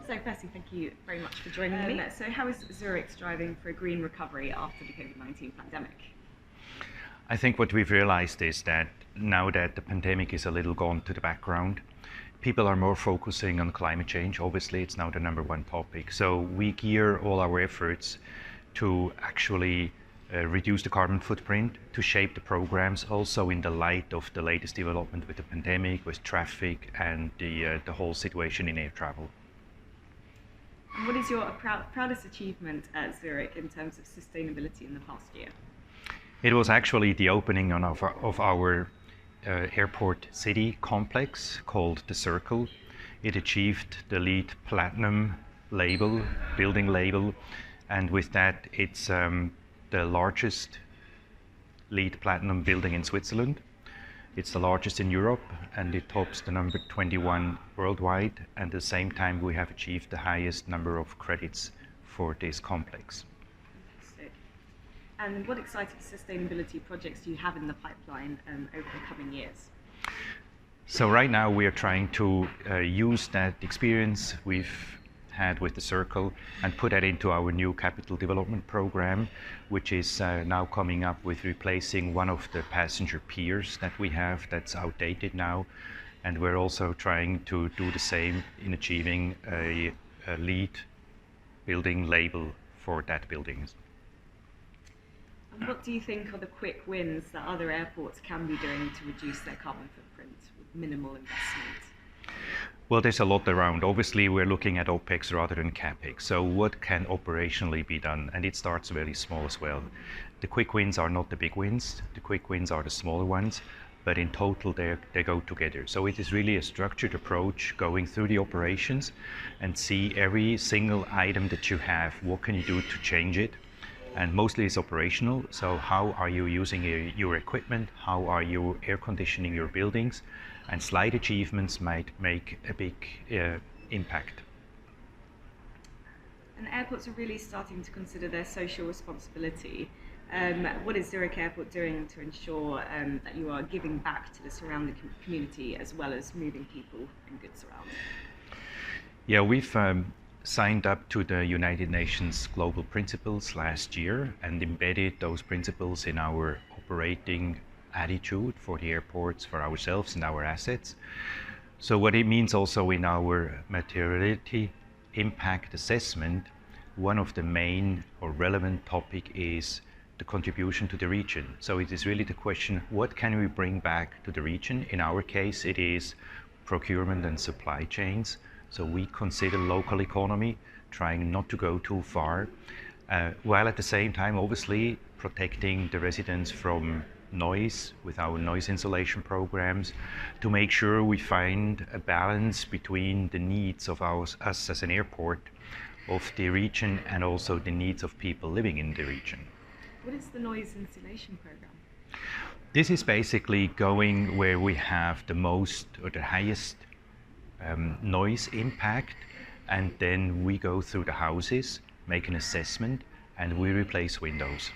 So firstly, thank you very much for joining me. So how is Zurich striving for a green recovery after the COVID-19 pandemic? I think what we've realized is that now that the pandemic is a little gone to the background, people are more focusing on climate change. Obviously, it's now the #1 topic. So we gear all our efforts to actually reduce the carbon footprint, to shape the programs also in the light of the latest development with the pandemic, with traffic and the whole situation in air travel. And what is your proudest achievement at Zurich in terms of sustainability in the past year? It was actually the opening of our airport city complex called the Circle. It achieved the LEED Platinum label, building label, and with that it's the largest LEED Platinum building in Switzerland. It's the largest in Europe and it tops the number 21 worldwide, and at the same time we have achieved the highest number of credits for this complex. Fantastic. And what exciting sustainability projects do you have in the pipeline over the coming years? So right now we are trying to use that experience we've had with the Circle and put that into our new capital development program, which is now coming up with replacing one of the passenger piers that we have that's outdated now. And we're also trying to do the same in achieving a LEED building label for that building. And what do you think are the quick wins that other airports can be doing to reduce their carbon footprint with minimal investment? Well, there's a lot around. Obviously, we're looking at OPEX rather than CAPEX. So what can operationally be done? And it starts very small as well. The quick wins are not the big wins. The quick wins are the smaller ones. But in total, they go together. So it is really a structured approach going through the operations and see every single item that you have. What can you do to change it? And mostly it's operational. So how are you using your equipment? How are you air conditioning your buildings? And slight achievements might make a big impact. And airports are really starting to consider their social responsibility. What is Zurich Airport doing to ensure that you are giving back to the surrounding community as well as moving people and goods around? Yeah, we've signed up to the United Nations Global Principles last year and embedded those principles in our operating attitude for the airports, for ourselves and our assets. So what it means also in our materiality impact assessment, one of the main or relevant topic is the contribution to the region. So it is really the question, what can we bring back to the region? In our case, it is procurement and supply chains. So we consider local economy, trying not to go too far, while at the same time, obviously, protecting the residents from noise with our noise insulation programs, to make sure we find a balance between the needs of us as an airport, of the region, and also the needs of people living in the region. What is the noise insulation program? This is basically going where we have the most or the highest noise impact, and then we go through the houses, make an assessment, and we replace windows.